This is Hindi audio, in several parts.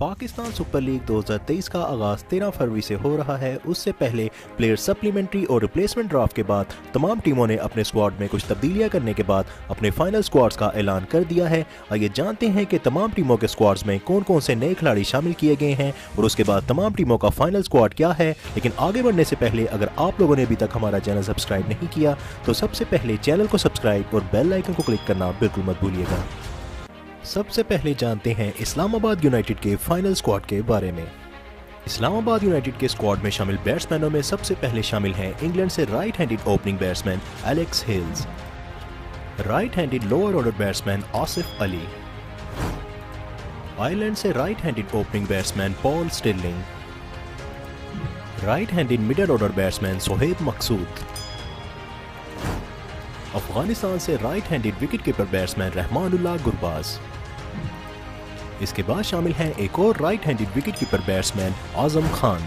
पाकिस्तान सुपर लीग 2023 का आगाज़ 13 फरवरी से हो रहा है। उससे पहले प्लेयर सप्लीमेंट्री और रिप्लेसमेंट ड्राफ्ट के बाद तमाम टीमों ने अपने स्क्वाड में कुछ तब्दीलियां करने के बाद अपने फाइनल स्क्वाड्स का ऐलान कर दिया है। आइए जानते हैं कि तमाम टीमों के स्क्वाड्स में कौन कौन से नए खिलाड़ी शामिल किए गए हैं और उसके बाद तमाम टीमों का फाइनल स्क्वाड क्या है। लेकिन आगे बढ़ने से पहले अगर आप लोगों ने अभी तक हमारा चैनल सब्सक्राइब नहीं किया तो सबसे पहले चैनल को सब्सक्राइब और बेल आइकन को क्लिक करना बिल्कुल मत भूलिएगा। सबसे पहले जानते हैं इस्लामाबाद यूनाइटेड के फाइनल स्क्वाड के बारे में। इस्लामाबाद यूनाइटेड के स्क्वाड में शामिल बैट्समैनों में सबसे पहले शामिल हैं इंग्लैंड से right handed opening batsman Alex Hales, right handed lower order batsman Asif Ali, Ireland से right handed opening batsman Paul Stirling, right handed middle order batsman Sohaib Maqsood, Afghanistan से right handed wicket keeper batsman Rahmanullah Gurbaz. इसके बाद शामिल हैं एक और right handed wicket keeper batsman Azam Khan,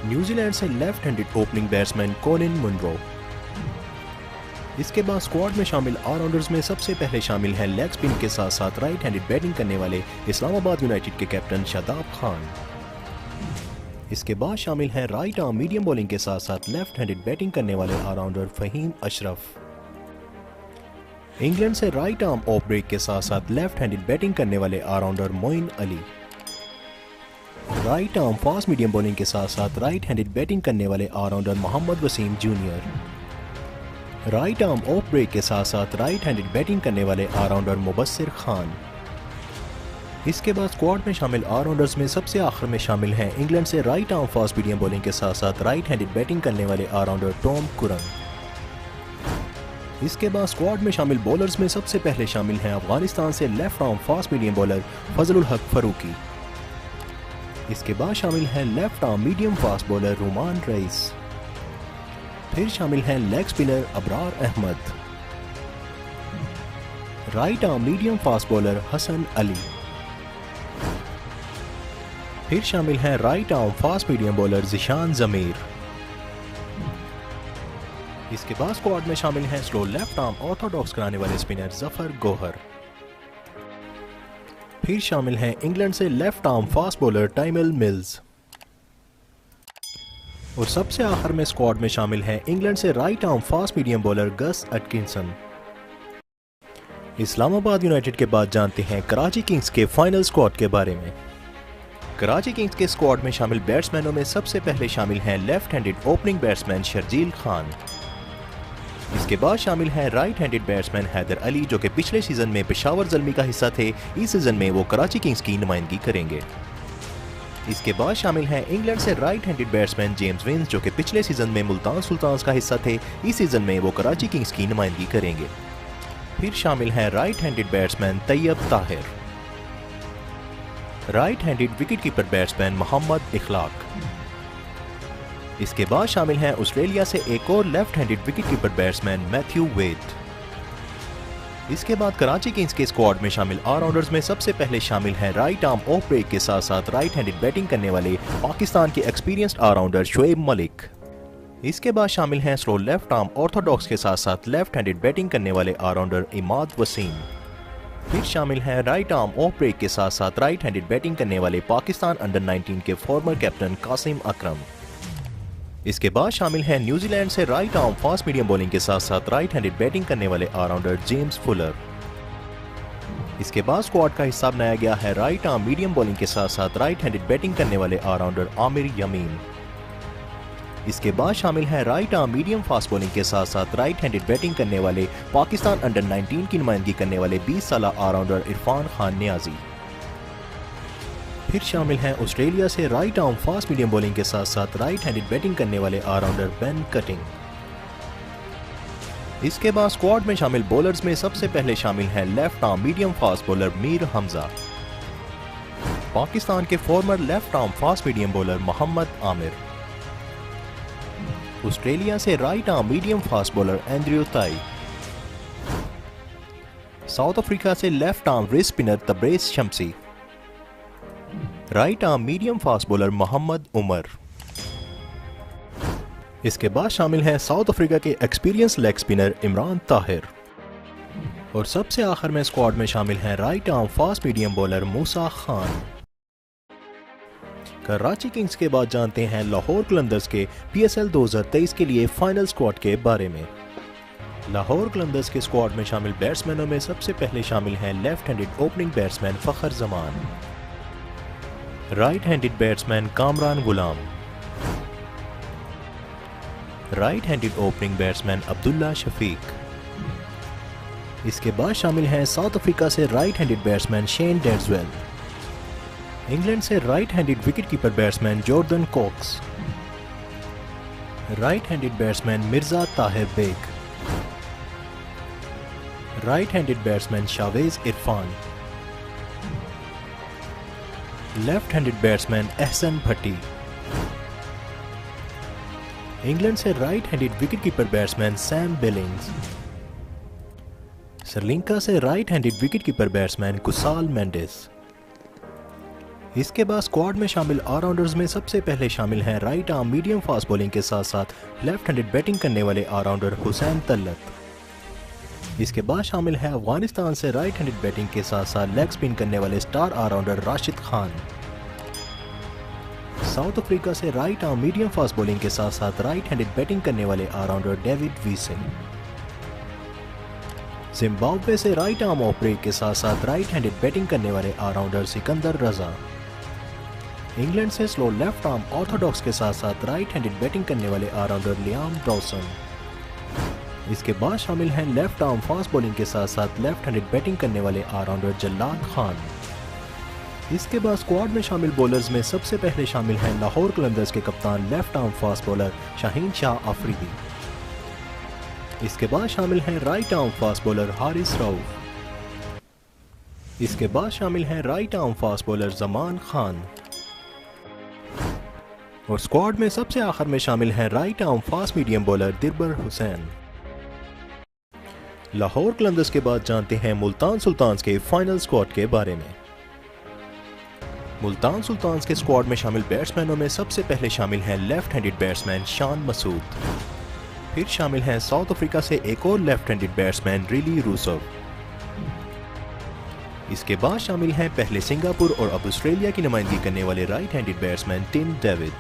New Zealand से left handed opening batsman Colin Munro. इसके बाद स्क्वाड में शामिल ऑलराउंडर्स में सबसे पहले शामिल हैं लेग स्पिन के साथ साथ राइट हैंडेड बैटिंग करने वाले इस्लामाबाद यूनाइटेड के कैप्टन शादाब खान। इसके बाद शामिल हैं राइट आर्म मीडियम बॉलिंग के साथ साथ लेफ्ट हैंडेड बैटिंग करने वाले ऑलराउंडर फहीम अशरफ। इंग्लैंड से राइट आर्म ऑफ ब्रेक के साथ साथ लेफ्ट हैंडेड बैटिंग करने वाले allrounder Moeen Ali. Right arm fast medium bowling के साथ साथ राइट हैंडेड बैटिंग करने वाले allrounder Mohammad Wasim junior. Right arm off break के साथ साथ राइट हैंडेड बैटिंग करने वाले ऑलराउंडर मुबस्सिर खान। इसके बाद स्क्वाड में शामिल ऑलराउंडर्स में सबसे आखिर में शामिल हैं इंग्लैंड से right arm fast medium bowling के साथ साथ राइट हैंडेड बैटिंग करने वाले ऑलराउंडर टॉम कुरन। इसके बाद स्क्वाड में शामिल बॉलर्स में सबसे पहले शामिल हैं अफगानिस्तान से left arm fast medium bowler Fazalul Haq Farooqi. इसके बाद शामिल हैं left arm medium fast bowler Rumman Raees. फिर शामिल हैं leg spinner Abrar Ahmed, right arm medium fast bowler Hasan Ali. फिर शामिल हैं right arm fast medium bowler Zeeshan Zamir. इसके बाद स्क्वाड में शामिल हैं स्लो लेफ्ट आर्म ऑर्थोडॉक्स कराने वाले स्पिनर जफर गोहर। फिर शामिल हैं इंग्लैंड से left arm fast bowler Tymal mills. और सबसे आखिर में स्क्वाड में शामिल हैं इंग्लैंड से right arm fast medium bowler Gus Atkinson. Islamabad United के बाद जानते हैं कराची किंग्स के फाइनल स्क्वाड के बारे में। कराची किंग्स के स्क्वाड में शामिल बैट्समैनों में सबसे पहले शामिल हैं left handed opening batsman Sharjeel Khan. इसके बाद शामिल हैं right handed batsman Haider Ali जो कि पिछले सीजन में पेशावर ज़ल्मी का हिस्सा थे। इस सीजन में वो कराची किंग्स की नुमाइंदगी करेंगे। इसके बाद शामिल हैं इंग्लैंड से right handed batsman James Vince जो कि पिछले सीजन में मुल्तान सुल्तान्स का हिस्सा थे। इस सीजन में वो कराची किंग्स की नुमाइंदगी करेंगे। फिर शामिल हैं right handed batsman Tayyab Tahir, right handed wicket keeper batsman Mohammad Ikhlaq. इसके बाद शामिल हैं ऑस्ट्रेलिया से एक और left handed wicket keeper batsman Matthew Wade. इसके बाद कराची किंग्स के स्क्वाड में शामिल ऑलराउंडर्स में सबसे पहले शामिल हैं राइट आर्म ऑफ ब्रेक के साथ साथ राइट हैंडेड बैटिंग करने वाले पाकिस्तान के एक्सपीरियंस्ड ऑलराउंडर शोएब मलिक। इसके बाद शामिल हैं स्लो लेफ्ट आर्म ऑर्थोडॉक्स के साथ साथ लेफ्ट हैंडेड बैटिंग करने वाले ऑलराउंडर इमाद वसीम। फिर शामिल हैं राइट आर्म ऑफ ब्रेक के साथ साथ राइट हैंडेड बैटिंग करने वाले पाकिस्तान अंडर 19 के फॉर्मर कैप्टन कासिम अकरम। इसके बाद शामिल हैं न्यूजीलैंड से right arm fast medium bowling के साथ साथ राइट हैंडेड बैटिंग करने वाले ऑलराउंडर जेम्स फुलर। इसके बाद स्क्वाड का हिस्सा बनाया गया है राइट आर्म मीडियम बॉलिंग के साथ साथ राइट हैंडेड बैटिंग करने वाले ऑलराउंडर आमिर यमीन। इसके बाद शामिल हैं right arm medium fast bowling के साथ साथ राइट हैंडेड बैटिंग करने वाले पाकिस्तान अंडर 19 की नुमाइंदगी करने वाले 20 साला ऑलराउंडर इरफान खान नियाजी। फिर शामिल हैं ऑस्ट्रेलिया से right arm fast medium bowling के साथ साथ राइट हैंडेड बैटिंग करने वाले ऑलराउंडर बेन कटिंग। इसके बाद स्क्वाड में शामिल बॉलर्स में सबसे पहले शामिल हैं left arm medium fast bowler Mir Hamza, Pakistan के former left arm fast medium bowler Mohammad Amir, Australia से right arm medium fast bowler Andrew Tye, South Africa से left arm wrist spinner Tabraiz Shamsi, right arm medium fast bowler Mohammad Umar. इसके बाद शामिल हैं साउथ अफ्रीका के experience leg spinner Imran Tahir. और सबसे आखिर में स्क्वाड में शामिल हैं right arm fast medium bowler मूसा खान। कराची किंग्स के बाद जानते हैं लाहौर कलंदर्स के PSL 2023 के लिए फाइनल स्क्वाड के बारे में। लाहौर कलंदर्स के स्क्वाड में शामिल बैट्समैनों में सबसे पहले शामिल हैं left handed opening batsman Fakhar Zaman, right handed batsman Kamran Ghulam, right handed opening batsman Abdullah Shafique. इसके बाद शामिल हैं साउथ अफ्रीका से right handed batsman Shane Dadswell, England से right handed wicketkeeper batsman Jordan Cox, right handed batsman Mirza Tahir Baig, right handed batsman Shawaiz Irfan, left handed batsman Ahsan Bhatti, England से right handed wicketkeeper batsman Sam Billings, Sri Lanka से right handed wicketkeeper batsman Kusal Mendis. इसके बाद स्क्वाड में शामिल ऑलराउंडर्स में सबसे पहले शामिल हैं right arm medium fast bowling के साथ साथ लेफ्ट हैंडेड बैटिंग करने वाले ऑलराउंडर हुसैन तल्लत। इसके बाद शामिल हैं अफगानिस्तान से राइट हैंडेड बैटिंग के साथ साथ लेग स्पिन करने वाले star allrounder Rashid Khan, South Africa से right arm medium fast bowling के साथ साथ राइट हैंडेड बैटिंग करने वाले ऑलराउंडर डेविड वीसे, जिम्बाब्वे से राइट आर्म ऑफ ब्रेक के साथ साथ राइट हैंडेड बैटिंग करने वाले ऑलराउंडर सिकंदर रजा, इंग्लैंड से स्लो लेफ्ट आर्म ऑर्थोडॉक्स के साथ साथ राइट हैंडेड बैटिंग करने वाले ऑलराउंडर लियाम डॉसन। इसके बाद शामिल हैं लेफ्ट आर्म फास्ट बॉलिंग के साथ साथ लेफ्ट हैंडेड बैटिंग करने वाले ऑलराउंडर जल्लाद खान। इसके बाद स्क्वाड में शामिल बॉलर्स में सबसे पहले शामिल हैं लाहौर कलंदर्स के कप्तान left arm fast bowler Shaheen Shah Afridi. इसके बाद शामिल हैं right arm fast bowler Haris Rauf. इसके बाद शामिल हैं right arm fast bowler Zaman Khan. और स्क्वाड में सबसे आखिर में शामिल हैं right arm fast medium bowler Dilbar Hussain. Lahore Qalandars के बाद जानते हैं मुल्तान सुल्तान्स के फाइनल स्क्वाड के बारे में। मुल्तान सुल्तान्स के स्क्वाड में शामिल बैट्समैनों में सबसे पहले शामिल हैं left handed batsman Shan Masood, फिर शामिल हैं साउथ अफ्रीका से एक और लेफ्ट हैंडेड बैट्समैन रिली रूसव। इसके बाद शामिल हैं पहले सिंगापुर और अब ऑस्ट्रेलिया की नुमाइंदगी करने वाले right handed batsman Tim David,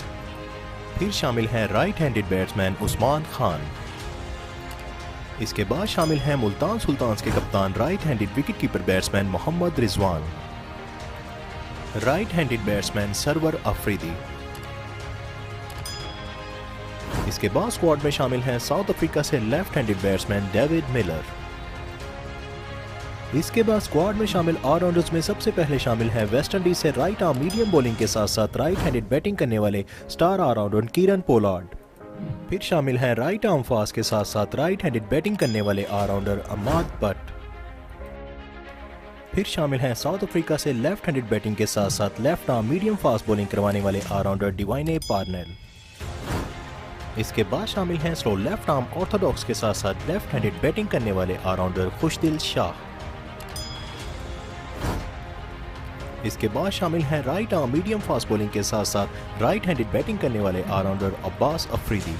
फिर शामिल हैं right handed batsman Usman Khan. इसके बाद शामिल हैं मुल्तान सुल्तान्स के कप्तान right handed wicketkeeper batsman Mohammad Rizwan, right handed batsman Sarwar Afridi. इसके बाद स्क्वाड में शामिल हैं साउथ अफ्रीका से left handed batsman David Miller. इसके बाद स्क्वाड में शामिल ऑलराउंडर्स में सबसे पहले शामिल हैं वेस्ट इंडीज से राइट आर्म मीडियम बॉलिंग के साथ साथ राइट हैंडेड बैटिंग करने वाले स्टार ऑलराउंडर कीरन पोलार्ड, फिर शामिल हैं राइट आर्म फास्ट के साथ साथ राइट हैंडेड बैटिंग करने वाले ऑलराउंडर अमाद बट, फिर शामिल हैं साउथ अफ्रीका से लेफ्ट हैंडेड बैटिंग के साथ साथ left arm medium fast bowling करवाने वाले ऑलराउंडर डिवाइने पार्नेल। इसके बाद शामिल हैं स्लो लेफ्ट आर्म ऑर्थोडॉक्स के साथ साथ लेफ्ट हैंडेड बैटिंग करने वाले ऑलराउंडर खुशदिल शाह। इसके बाद शामिल हैं right arm medium fast bowling के साथ साथ राइट हैंडेड बैटिंग करने वाले allrounder Abbas Afridi,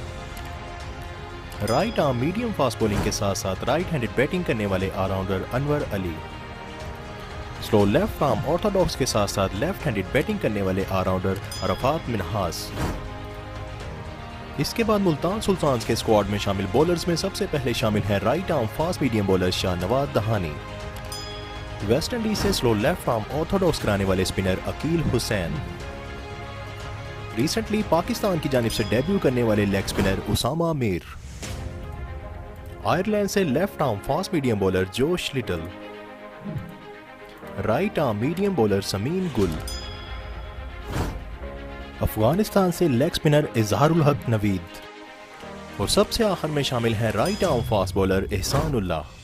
right arm medium fast bowling के साथ साथ राइट हैंडेड बैटिंग करने वाले allrounder Anwar Ali, slow left arm orthodox के साथ साथ लेफ्ट हैंडेड बैटिंग करने वाले ऑलराउंडर अरफात मिनहास। इसके बाद मुल्तान सुल्तान्स के स्क्वाड में शामिल बॉलर्स में सबसे पहले शामिल हैं right arm fast medium bowler Shahnawaz Dahani, West Indies से स्लो लेफ्ट आर्म ऑर्थोडॉक्स कराने वाले spinner Akeal Hosein, recently Pakistan की जानिब से डेब्यू करने वाले leg spinner Usama Mir, Ireland से left arm fast medium bowler Josh Little, right arm medium bowler Sameen Gul, Afghanistan से लेग स्पिनर इजहारुल हक नवीद और सबसे आखिर में शामिल हैं right arm fast bowler Ehsanullah.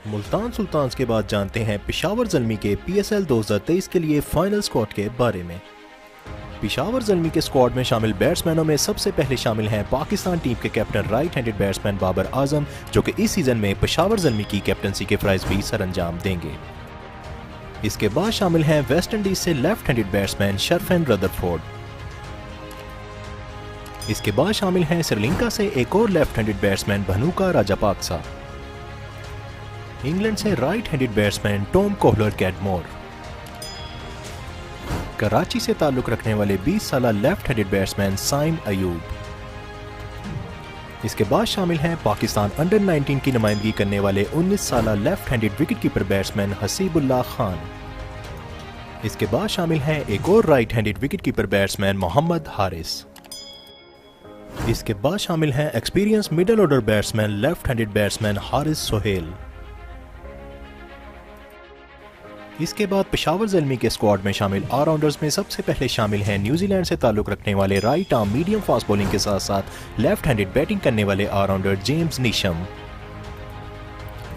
Multan sultans के बाद जानते हैं पेशावर ज़ल्मी के PSL 2023 के लिए फाइनल स्क्वाड के बारे में। पेशावर ज़ल्मी के स्क्वाड में शामिल बैट्समैनों में सबसे पहले शामिल हैं पाकिस्तान टीम के captain right handed batsman Babar Azam, जो कि इस सीजन में पेशावर ज़ल्मी की कैप्टनसी के फ़राइज़ भी सरअंजाम देंगे। इसके बाद शामिल हैं वेस्ट इंडीज से left handed batsman Sherfane Rutherford. इसके बाद शामिल हैं श्रीलंका से एक और left handed batsman Bhanuka Rajapaksa, England से right handed batsman Tom Kohler Cadmore. Karachi से ताल्लुक़ रखने वाले 20 साला left handed batsman Saim Ayub. इसके बाद शामिल हैं पाकिस्तान अंडर 19 की नुमाइंदगी करने वाले 19 साला left handed wicket keeper batsman Haseebullah Khan. इसके बाद शामिल हैं एक और right handed wicket keeper batsman Mohammad Haris. इसके बाद शामिल हैं experience middle order batsman left handed batsman Haris Sohail. इसके बाद पेशावर ज़ल्मी के स्क्वाड में शामिल ऑलराउंडर्स में सबसे पहले शामिल हैं न्यूजीलैंड से ताल्लुक़ रखने वाले right arm medium fast bowling के साथ साथ लेफ्ट हैंडेड बैटिंग करने वाले ऑलराउंडर जेम्स नीशम।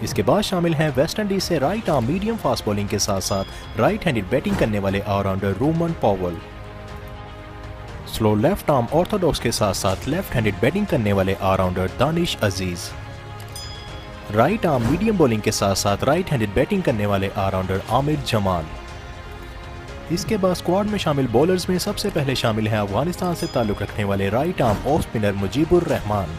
इसके बाद शामिल हैं वेस्ट इंडीज से right arm medium fast bowling के साथ साथ राइट हैंडेड बैटिंग करने वाले allrounder Rovman Powell. Slow left arm orthodox के साथ साथ लेफ्ट हैंडेड बैटिंग करने वाले allrounder Danish Aziz. Right arm medium bowling के साथ साथ राइट हैंडेड बैटिंग करने वाले ऑलराउंडर आमिर जमाल। इसके बाद स्क्वाड में शामिल बॉलर्स में सबसे पहले शामिल हैं अफगानिस्तान से ताल्लुक़ रखने वाले right arm off spinner Mujeebur Rahman.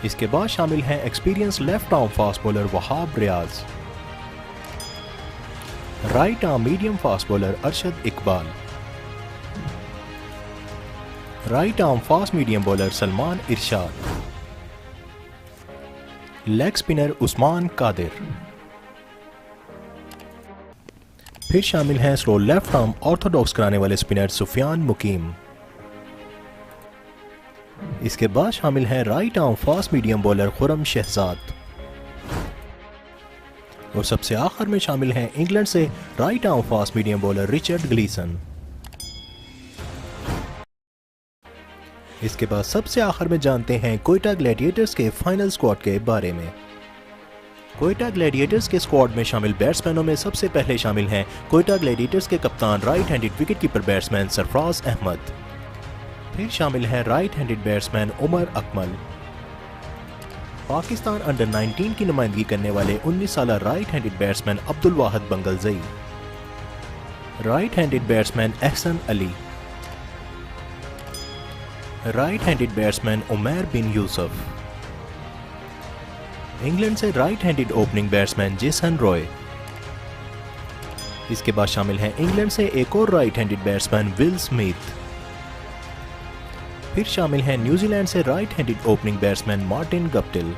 इसके बाद शामिल हैं experience left arm fast bowler Wahab Riaz. Right arm medium fast bowler Arshad Iqbal. Right arm fast medium bowler Salman Irshad. Leg spinner Usman Qadir. फिर शामिल हैं स्लो लेफ्ट आर्म ऑर्थोडॉक्स कराने वाले स्पिनर सुफियान मुकीम। इसके बाद शामिल हैं right arm fast medium bowler Khurram Shahzad. और सबसे आखिर में शामिल हैं इंग्लैंड से right arm fast medium bowler Richard Gleeson. इसके बाद सबसे आखिर में जानते हैं कोयटा ग्लैडिएटर्स के फाइनल स्क्वाड के बारे में। कोयटा ग्लैडिएटर्स के स्क्वाड में शामिल बैट्समैनों में सबसे पहले शामिल हैं कोयटा ग्लैडिएटर्स के कप्तान right handed wicket keeper batsman Sarfaraz Ahmed. फिर शामिल हैं right handed batsman Umar Akmal. Pakistan under 19 की नुमाइंदगी करने वाले 19 साला right handed batsman Abdul Wahid Bangalzai. Right handed batsman Ahsan Ali. Right handed batsman Umair bin Yousuf. England से right handed opening batsman Jason Roy. इसके बाद शामिल हैं इंग्लैंड से एक और right handed batsman Will Smith. फिर शामिल हैं न्यूजीलैंड से right handed opening batsman Martin Guptill.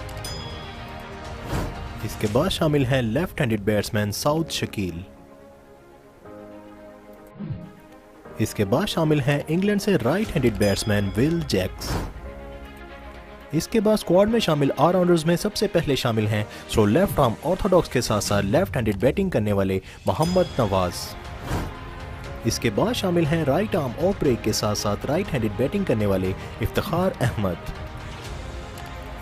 इसके बाद शामिल हैं left handed batsman Saud Shakeel. इसके बाद शामिल हैं इंग्लैंड से right handed batsman Will Jacks. इसके बाद स्क्वाड में शामिल ऑलराउंडर्स में सबसे पहले शामिल हैं स्लो लेफ्ट आर्म ऑर्थोडॉक्स के साथ साथ लेफ्ट हैंडेड बैटिंग करने वाले मोहम्मद नवाज। इसके बाद शामिल हैं राइट आर्म ऑफ ब्रेक के साथ साथ राइट हैंडेड बैटिंग करने वाले इफ्तिखार अहमद।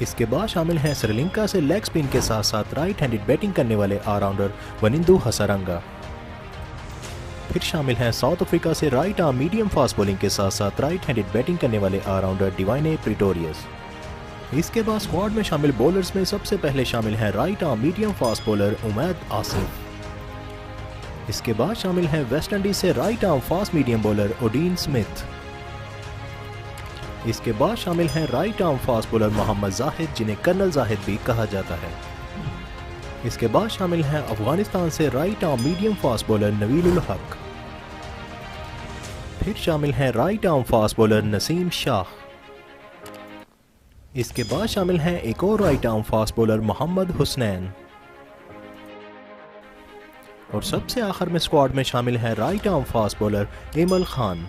इसके बाद शामिल हैं श्रीलंका से लेग स्पिन के साथ साथ राइट हैंडेड बैटिंग करने वाले ऑलराउंडर वनिंदु हसरंगा। फिर शामिल हैं साउथ अफ्रीका से right arm medium fast bowling के साथ साथ राइट हैंडेड बैटिंग करने वाले ऑलराउंडर डिवाइने प्रिटोरियस। इसके बाद स्क्वाड में शामिल बॉलर्स में सबसे पहले शामिल हैं right arm medium fast bowler Umaid Asif. इसके बाद शामिल हैं वेस्ट इंडीज से right arm fast medium bowler Odean Smith. इसके बाद शामिल हैं right arm fast bowler Mohammad Zahid जिन्हें कर्नल जाहिद भी कहा जाता है। इसके बाद शामिल हैं अफगानिस्तान से right arm medium fast bowler Naveenul Haq. फिर शामिल हैं right arm fast bowler Naseem Shah. इसके बाद शामिल हैं एक और right arm fast bowler Mohammad Hasnain. और सबसे आखिर में स्क्वाड में शामिल है right arm fast bowler Aimal Khan.